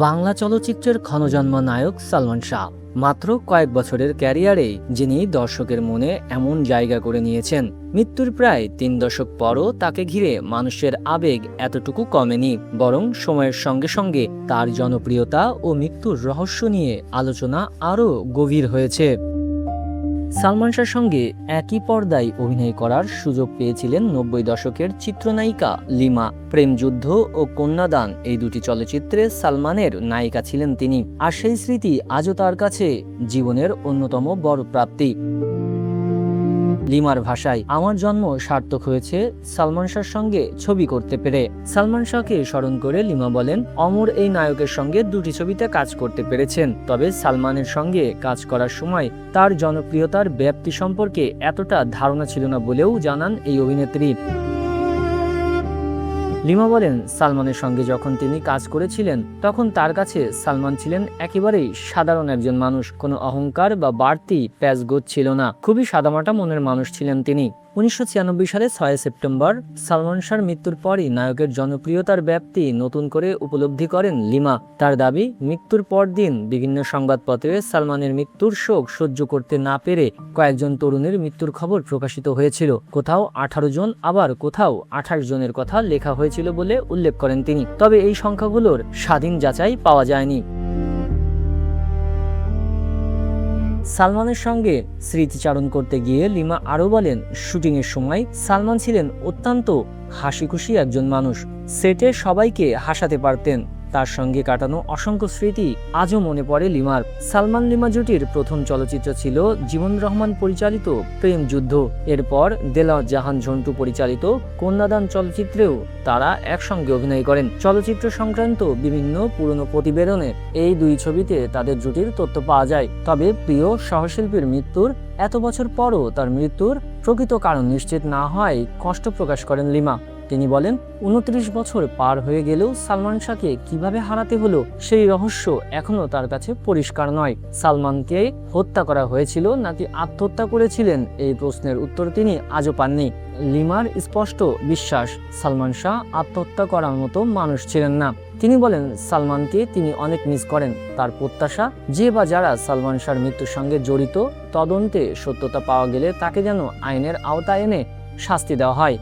বাংলা চলচ্চিত্রের ক্ষণজন্ম নায়ক সালমান শাহ মাত্র কয়েক বছরের ক্যারিয়ারে যিনি দর্শকের মনে এমন জায়গা করে নিয়েছেন, মৃত্যুর প্রায় ৩ দশক পরও তাকে ঘিরে মানুষের আবেগ এতটুকু কমেনি, বরং সময়ের সঙ্গে সঙ্গে তার জনপ্রিয়তা ও মৃত্যুর রহস্য নিয়ে আলোচনা আরও গভীর হয়েছে। সালমান শাহর সঙ্গে একই পর্দায় অভিনয় করার সুযোগ পেয়েছিলেন ৯০ দশকের চিত্রনায়িকা লিমা। প্রেমযুদ্ধ ও কন্যাদান এই দুটি চলচ্চিত্রে সালমানের নায়িকা ছিলেন তিনি, আর সেই স্মৃতি আজও তার কাছে জীবনের অন্যতম বড় প্রাপ্তি। লিমার ভাষায়, আমার জন্ম সার্থক হয়েছে সালমান শাহর সঙ্গে ছবি করতে পেরে। সালমান শাহকে স্মরণ করে লিমা বলেন, অমর এই নায়কের সঙ্গে দুটি ছবিতে কাজ করতে পেরেছেন, তবে সালমানের সঙ্গে কাজ করার সময় তার জনপ্রিয়তার ব্যাপ্তি সম্পর্কে এতটা ধারণা ছিল না বলেও জানান এই অভিনেত্রী। লিমা বলেন, সালমানের সঙ্গে যখন তিনি কাজ করেছিলেন তখন তার কাছে সালমান ছিলেন একেবারেই সাধারণ একজন মানুষ, কোনো অহংকার বা বাড়তি প্যাচগোছ ছিল না, খুবই সাদামাটা মনের মানুষ ছিলেন তিনি। ১৯৯৬ সালে ৬ সেপ্টেম্বর সালমান শাহর মৃত্যুর পরই নায়কের জনপ্রিয়তার ব্যাপ্তি নতুন করে উপলব্ধি করেন লিমা। তার দাবি, মৃত্যুর পর দিন বিভিন্ন সংবাদপত্রে সালমানের মৃত্যুর শোক সহ্য করতে না পেরে কয়েকজন তরুণের মৃত্যুর খবর প্রকাশিত হয়েছিল। কোথাও ১৮ জন, আবার কোথাও ২৮ জনের কথা লেখা হয়েছিল বলে উল্লেখ করেন তিনি, তবে এই সংখ্যাগুলোর স্বাধীন যাচাই পাওয়া যায়নি। সালমানের সঙ্গে স্মৃতিচারণ করতে গিয়ে লিমা আরও বলেন, শুটিংয়ের সময় সালমান ছিলেন অত্যন্ত হাসিখুশি একজন মানুষ, সেটে সবাইকে হাসাতে পারতেন। তার সঙ্গে কাটানো অসংখ্য স্মৃতি আজও মনে পড়ে লিমার। সালমান লিমা জুটির প্রথম চলচ্চিত্র ছিল জীবন রহমান পরিচালিত প্রেমযুদ্ধ। এরপর দেলাওয়ার জাহান ঝন্টু পরিচালিত কন্যাদান চলচ্চিত্রেও তারা একসঙ্গে অভিনয় করেন। চলচ্চিত্র সংক্রান্ত বিভিন্ন পুরনো প্রতিবেদনে এই দুই ছবিতে তাদের জুটির তথ্য পাওয়া যায়। তবে প্রিয় সহশিল্পীর মৃত্যুর এত বছর পরও তার মৃত্যুর প্রকৃত কারণ নিশ্চিত না হয় কষ্ট প্রকাশ করেন লিমা। তিনি বলেন, ২৯ বছর পার হয়ে গেলেও সালমান শাহকে কিভাবে হারাতে হলো সেই রহস্য এখনো তার কাছে পরিষ্কার নয়। সালমানকে হত্যা করা হয়েছিল নাকি আত্মহত্যা করেছিলেন, এই প্রশ্নের উত্তর তিনি আজও পাননি। লিমার স্পষ্ট বিশ্বাস, সালমান শাহ আত্মহত্যা করার মতো মানুষ ছিলেন না। তিনি বলেন, সালমানকে তিনি অনেক মিস করেন। তার প্রত্যাশা, যে বা যারা সালমান শাহর মৃত্যুর সঙ্গে জড়িত, তদন্তে সত্যতা পাওয়া গেলে তাকে যেন আইনের আওতায় এনে শাস্তি দেওয়া হয়।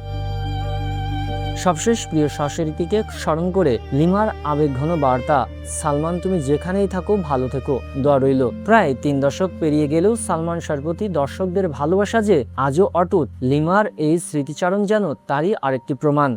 সবশেষ প্রিয় সহশিল্পীকে স্মরণ করে লিমার আবেগঘন বার্তা, সালমান তুমি যেখানেই থাকো ভালো থেকো, দোয়া রইল। প্রায় ৩ দশক পেরিয়ে গেলেও সালমান শাহর প্রতি দর্শকদের ভালোবাসা যে আজও অটুট, লিমার এই স্মৃতিচারণ যেন তারই আরেকটি প্রমাণ।